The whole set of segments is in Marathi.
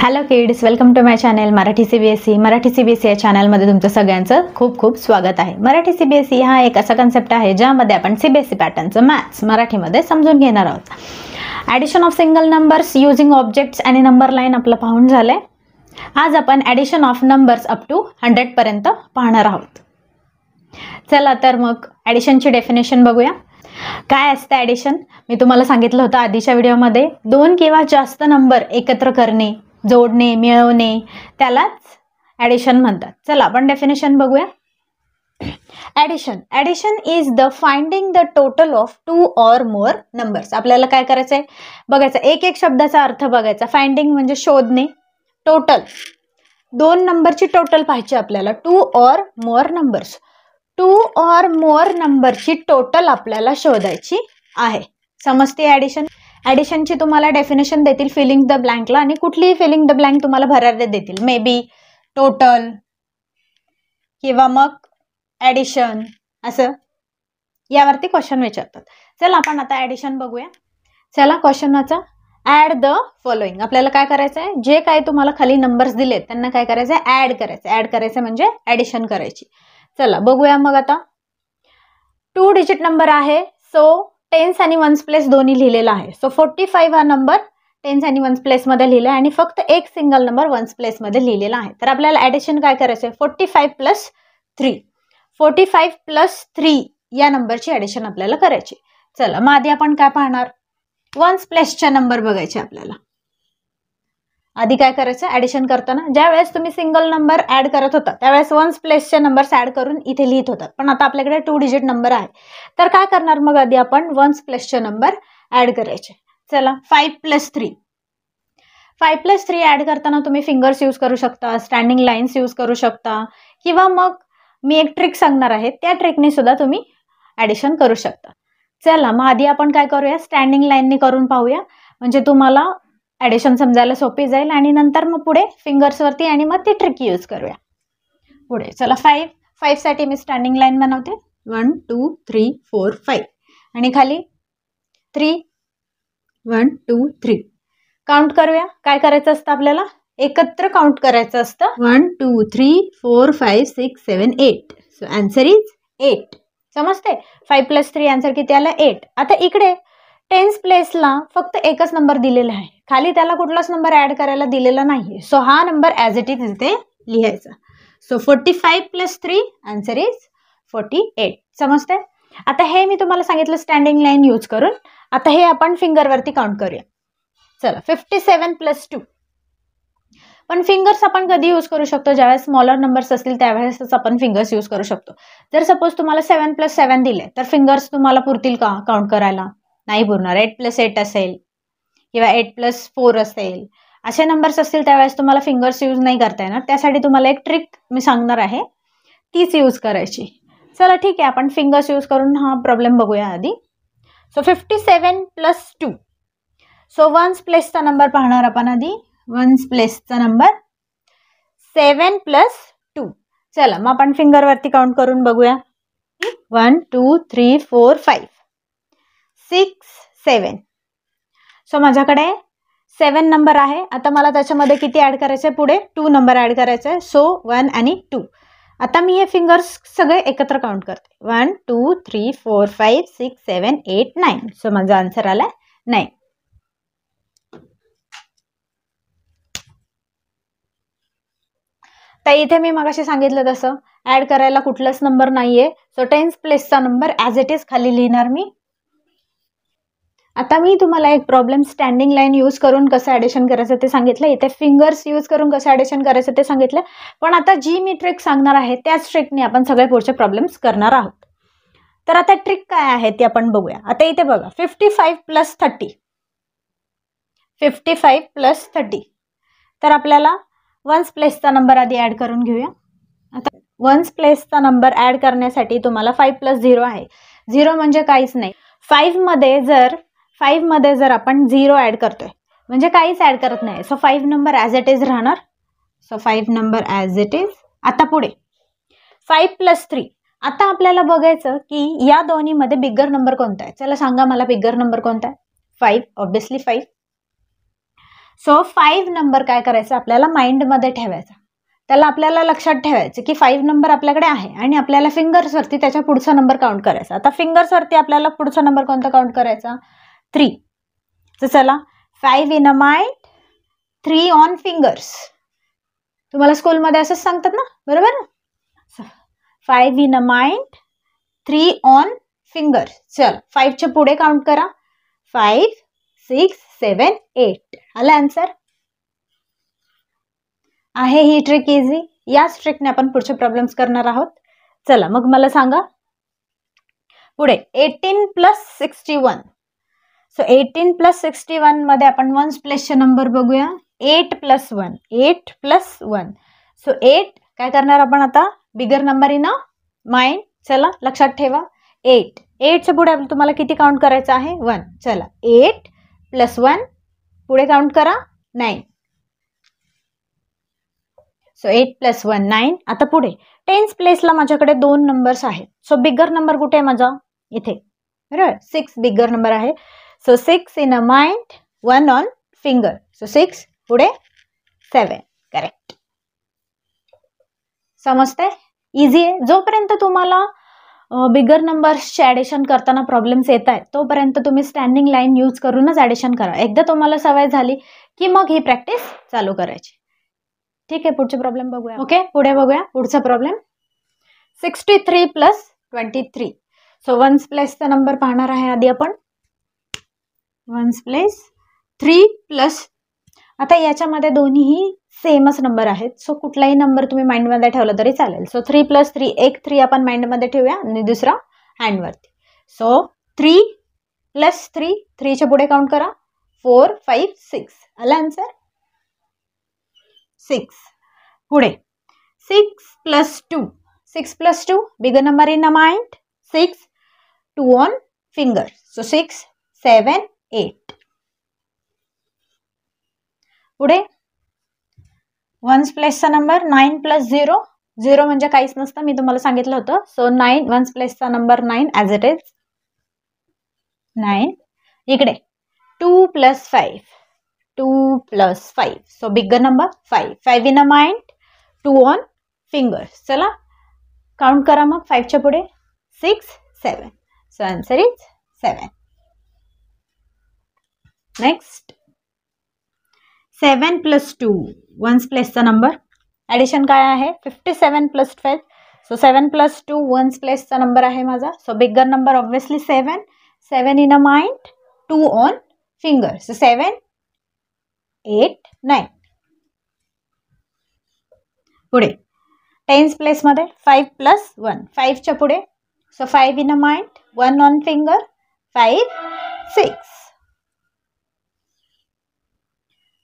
Hello kids, welcome to my channel Marathi CBSE. Marathi CBSE या चॅनलमध्ये तुमचं सगळ्यांचं खूप खूप स्वागत आहे. मराठी सीबीएसई हा एक असा कन्सेप्ट आहे ज्यामध्ये आपण सीबीएसई पॅटर्नचं मॅथ्स मराठीमध्ये समजून घेणार आहोत. Addition of single numbers using objects आणि नंबर लाईन आपलं पाहून झालंय. आज आपण addition of numbers up to 100 पर्यंत पाहणार आहोत. चला तर मग ॲडिशनची डेफिनेशन बघूया. काय असतं ॲडिशन? मी तुम्हाला सांगितलं होतं आधीच्या व्हिडिओमध्ये, दोन किंवा जास्त नंबर एकत्र करणे, जोडणे, मिळवणे, त्यालाच ॲडिशन म्हणतात. चला आपण डेफिनेशन बघूया. Addition is the finding the total of to or more numbers. आपल्याला काय करायचं आहे बघायचं, एक एक शब्दाचा अर्थ बघायचा. फाइंडिंग म्हणजे शोधणे, टोटल दोन नंबरची टोटल पाहिजे आपल्याला. To or more numbers, to or more नंबरची टोटल आपल्याला शोधायची आहे. समजते ॲडिशन? ॲडिशनची तुम्हाला डेफिनेशन देतील फिलिंग द ब्लँकला, आणि कुठलीही फिलिंग द ब्लँक तुम्हाला भरायला देतील. मे बी टोटल किंवा मग ॲडिशन, असं यावरती क्वेश्चन विचारतात. चला आपण आता ॲडिशन बघूया. चला क्वेश्चनचा, ॲड द फॉलोइंग. आपल्याला काय करायचं आहे, जे काही तुम्हाला खाली नंबर्स दिलेत त्यांना काय करायचं आहे, ॲड करायचं. ॲड करायचं म्हणजे ॲडिशन करायची. चला बघूया मग आता. 2 डिजिट नंबर आहे, सो टेन्स आणि वन्स प्लेस दोन्ही लिहिलेला आहे. सो 45 हा नंबर टेन्स आणि वन्स प्लेसमध्ये लिहिला आहे आणि फक्त एक सिंगल नंबर वन्स प्लेसमध्ये लिहिलेला आहे. तर आपल्याला ॲडिशन काय करायचं आहे, 45 प्लस 3. 45 प्लस 3 या नंबरची ॲडिशन आपल्याला करायची. चला मग आधी आपण काय पाहणार, वन्स प्लेसच्या नंबर बघायचे आपल्याला. आधी काय करायचं, ॲडिशन करताना ज्यावेळेस तुम्ही सिंगल नंबर ॲड करत होता त्यावेळेस वन्स प्लेसचे नंबर्स ॲड करून इथे लिहित होतात. पण आता आपल्याकडे 2 डिजिट नंबर आहे, तर काय करणार मग, आधी आपण वन्स प्लेसचे नंबर ॲड करायचे. चला 5 प्लस 3. 5 प्लस 3 ॲड करताना तुम्ही फिंगर्स यूज करू शकता, स्टँडिंग लाईन्स यूज करू शकता, किंवा मग मी एक ट्रिक सांगणार आहे त्या ट्रिकने सुद्धा तुम्ही ॲडिशन करू शकता. चला मग आधी आपण काय करूया, स्टँडिंग लाईनने करून पाहूया, म्हणजे तुम्हाला ॲडिशन समजायला सोपी जाईल. आणि नंतर मग पुढे फिंगर्सवरती आणि मग ती ट्रिक यूज करूया पुढे. चला 5 साठी मी स्टँडिंग लाईन बनवते. 1 2 3 4 5 आणि खाली 3 1 2 3. काउंट करूया. काय करायचं असतं आपल्याला, एकत्र काउंट करायचं असतं. 1 2 3 4 5 6 7 8. So answer is 8. समजते? 5 प्लस 3 आन्सर किती आला, 8. आता इकडे टेन्स प्लेसला फक्त एकच नंबर दिलेला आहे, खाली त्याला कुठलाच नंबर ॲड करायला दिलेला नाही. सो हा नंबर ॲज इट इज इथे लिहायचा. So 45 plus 3 answer is 48. समजते? आता हे मी तुम्हाला सांगितलं स्टँडिंग लाईन यूज करून. आता हे आपण फिंगरवरती काउंट करूया. चला 57 प्लस 2. पण फिंगर्स आपण कधी यूज करू शकतो, ज्यावेळेस स्मॉलर नंबर्स असतील त्यावेळेसच आपण फिंगर्स यूज करू शकतो. जर सपोज तुम्हाला 7 प्लस 7 दिले तर फिंगर्स तुम्हाला पुरतील का काउंट करायला? नाही पुरणार. 8 प्लस 8 असेल किंवा 8 प्लस 4 असेल, असे नंबर्स असतील त्यावेळेस तुम्हाला फिंगर्स यूज नाही करता येणार. त्यासाठी तुम्हाला एक ट्रिक मी सांगणार आहे, तीच यूज करायची. चला ठीक आहे, आपण फिंगर्स यूज करून हा प्रॉब्लेम बघूया आधी. So 57 plus 2. सो वन्स प्लेसचा नंबर पाहणार आपण आधी. वन्स प्लेसचा नंबर 7 प्लस 2. चला मग आपण फिंगरवरती काउंट करून बघूया. 1 2 3 4 5 6 7. सो माझ्याकडे 7 नंबर आहे. आता मला त्याच्यामध्ये किती ॲड करायचं आहे, पुढे 2 नंबर ॲड करायचं आहे. सो 1 आणि 2. आता मी हे फिंगर्स सगळे एकत्र काउंट करते. 1 2 3 4 5 6 7 8 9. सो माझा आन्सर आला 9. तर इथे मी मगाशी सांगितलं तसं ॲड करायला कुठलाच नंबर नाहीये. सो टेन्स प्लेसचा नंबर ॲज इट इज खाली लिहिणार मी. आता मी तुम्हाला एक प्रॉब्लेम स्टँडिंग लाईन यूज करून कसं ॲडिशन करायचं ते सांगितलं, इथे फिंगर्स यूज करून कसं ॲडिशन करायचं ते सांगितलं. पण आता जी मी ट्रिक सांगणार आहे त्याच ट्रिकने आपण सगळे पुढचे प्रॉब्लेम्स करणार आहोत. तर आता ट्रिक काय आहे ती आपण बघूया. आता इथे बघा 55 प्लस 30. 55 प्लस 30. तर आपल्याला वन्स प्लेसचा नंबर आधी ॲड करून घेऊया. आता वन्स प्लेसचा नंबर ॲड करण्यासाठी तुम्हाला 5 प्लस 0 आहे. 0 म्हणजे काहीच नाही. 5 मध्ये जर आपण 0 ॲड करतोय म्हणजे काहीच ॲड करत नाही. So 5 number as it is राहणार. So 5 number as it is. आता पुढे 5 प्लस 3. आता आपल्याला बघायचं की या दोन्हीमध्ये बिगर नंबर कोणता आहे. चला सांगा मला बिगर नंबर कोणता आहे. 5. ऑब्विसली 5. सो 5 नंबर काय करायचं आपल्याला माइंडमध्ये ठेवायचा. त्याला आपल्याला लक्षात ठेवायचं की 5 नंबर आपल्याकडे आहे आणि आपल्याला फिंगर्सवरती त्याच्या पुढचा नंबर काउंट करायचा. आता फिंगर्सवरती आपल्याला पुढचा नंबर कोणता काउंट करायचा? 3. तर चला 5 in a mind, 3 on fingers. तुम्हाला स्कूलमध्ये असंच सांगतात ना, बरोबर ना? 5 in a mind, 3 on fingers. चल 5च्या पुढे काउंट करा. 5, 6, 7, 8. आला आन्सर. आहे ही ट्रिक इझी. याच ट्रिकने आपण पुढचे प्रॉब्लेम्स करणार आहोत. चला मग मला सांगा पुढे 18 प्लस 61. सो 18 प्लस 61 मध्ये आपण वन्स प्लेसचे नंबर बघूया. 8 प्लस 1, 8 प्लस 1. सो 8 काय करणार आपण आता? Bigger number in a mind. चला लक्षात ठेवा 8. 8च्या पुढे तुम्हाला किती काउंट करायचं आहे? 1. चला 8 प्लस 1 पुढे काउंट करा 9. So 8 plus 1 9. आता पुढे टेन्स प्लेसला माझ्याकडे 2 नंबर्स आहेत. सो बिगर नंबर कुठे आहे माझा? इथे, बरोबर. 6 बिगर नंबर आहे. So 6 in a mind, 1 on finger. So 6 पुढे 7. करेक्ट. समजते? इझी आहे. जोपर्यंत तुम्हाला बिगर नंबर्सचे ॲडिशन करताना प्रॉब्लेम्स येत आहेत तोपर्यंत तुम्ही स्टँडिंग लाईन यूज करूनच ॲडिशन करा. एकदा तुम्हाला सवय झाली की मग ही प्रॅक्टिस चालू करायची. ठीक आहे, पुढचे प्रॉब्लेम बघूया. ओके, पुढे बघूया पुढचा प्रॉब्लेम. 63 प्लस 23. सो वन्स प्लेसचा नंबर पाहणार आहे आधी आपण. Ones place 3 plus. आता याच्यामध्ये दोन्हीही सेमच नंबर आहेत. सो कुठलाही नंबर तुम्ही माइंडमध्ये ठेवला तरी चालेल. सो 3 प्लस 3, एक 3 आपण माइंडमध्ये ठेवूया आणि दुसरा हँडवरती. सो 3 प्लस 3, 3च्या पुढे काउंट करा. 4, 5, 6. आला आन्सर. 6. पुढे 6 plus 2. 6 plus 2 bigger number in a mind. 6, 2 on finger. So 6, 7, 8. पुढे वन्स प्लेसचा नंबर 9 प्लस 0. 0 म्हणजे काहीच नसतं, मी तुम्हाला सांगितलं होतं. सो 9 वन्स प्लेसचा नंबर 9 ॲज इट इज 9. इकडे 2 plus 5. 2 plus 5. So bigger number 5. 5 in a mind, 2 on fingers. चला काउंट करा मग 5च्या पुढे. 6, 7. So answer is 7. Next 7 plus 2. Ones प्लेसचा नंबर. ॲडिशन काय आहे? 57 प्लस 12. सो 7 प्लस 2 वन्स प्लेसचा नंबर आहे माझा. So bigger number obviously 7. 7 in a mind, 2 on finger. So 7, 8, 9. पुढे टेन्स प्लेसमध्ये 5 प्लस 1. 5च्या पुढे. So 5 in a mind, 1 on finger. 5, 6.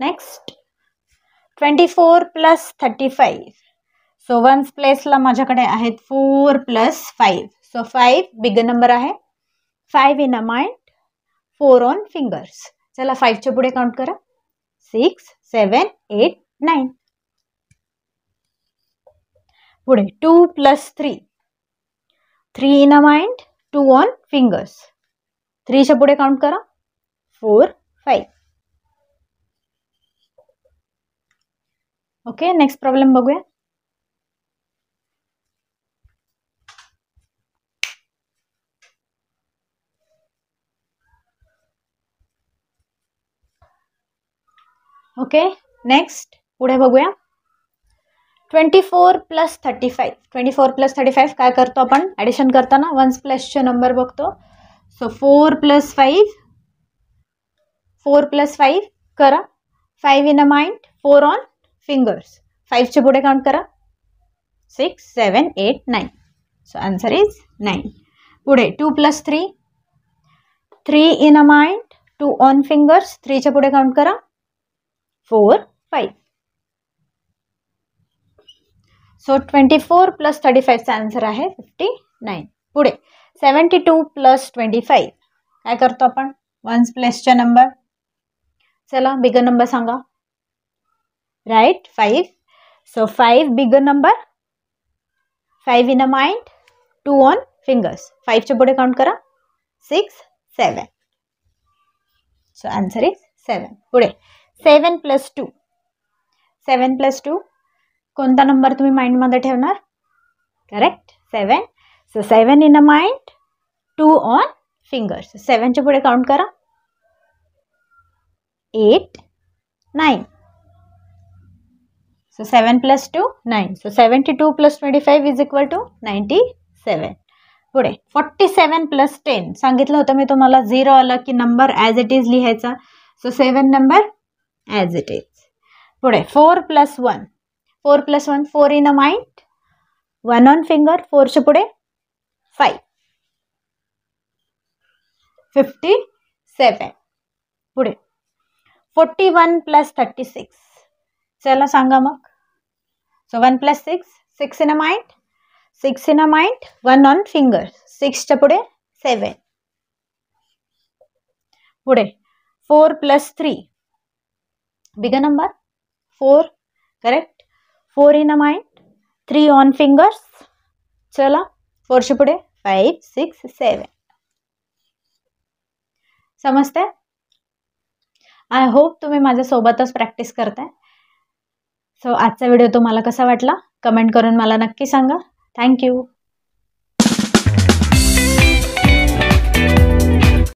Next 24 plus 35. So ones प्लेसला माझ्याकडे आहेत 4 प्लस 5. सो 5 बिगर नंबर आहे. 5 in a mind, 4 on fingers. चला 5च्या पुढे काउंट करा. 6, 7, 8, 9. पुढे 2 plus 3. 3 in a mind, 2 on fingers. 3च्या पुढे काउंट करा. 4, 5. ओके, नेक्स्ट प्रॉब्लेम बघूया. ओके, नेक्स्ट पुढे बघूया. 24 प्लस 35. 24 प्लस 35 काय करतो आपण ॲडिशन करताना? वन्स प्लसचे नंबर बघतो. So 4 plus 5. 4 प्लस 5 करा. 5 in a mind, 4 on fingers. 5च्या पुढे काउंट करा. 6, 7, 8, 9. So answer is 9. पुढे 2 plus 3. 3 in a mind, 2 on fingers. 3च्या पुढे काउंट करा. 4, 5. सो 24 प्लस 35चा आन्सर आहे 59. पुढे 72 प्लस 25 काय करतो आपण? वन्स प्लेसच्या नंबर. चला बिगर नंबर सांगा. Right 5. So 5 bigger number. 5 in a mind, 2 on fingers. 5च्या पुढे काउंट करा. 6, 7. So answer is 7. पुढे 7 + 2. 7 + 2 कोणता नंबर तुम्ही माइंडमध्ये ठेवणार? Correct, 7. So 7 in a mind, 2 on fingers. 7च्या पुढे काउंट करा. 8, 9. So 7 + 2, 9. So 72 + 25 is equal to 97. पुढे 47 + 10. सांगितलं होतं मी तुम्हाला 0 आलं की नंबर ॲज इट इज लिहायचा. So 7 number as it is. पुढे 4 + 1. 4 + 1, 4 in a mind, 1 on finger. 4च्या पुढे 5. 57. पुढे 41 + 36. चला सांगा मग. So 1 + 6, 6 in a mind, 6 in a mind, 1 on finger. 6च्या पुढे 7. पुढे 4 + 3. Bigger number 4. Correct. 4 in a mind, 3 on fingers. चला 4च्या पुढे 5, 6, 7. समजते? आय होप तुम्ही माझ्यासोबतच प्रॅक्टिस करताय. सो आजचा व्हिडिओ तुम्हाला कसा वाटला कमेंट करून मला नक्की सांगा. थँक्यू.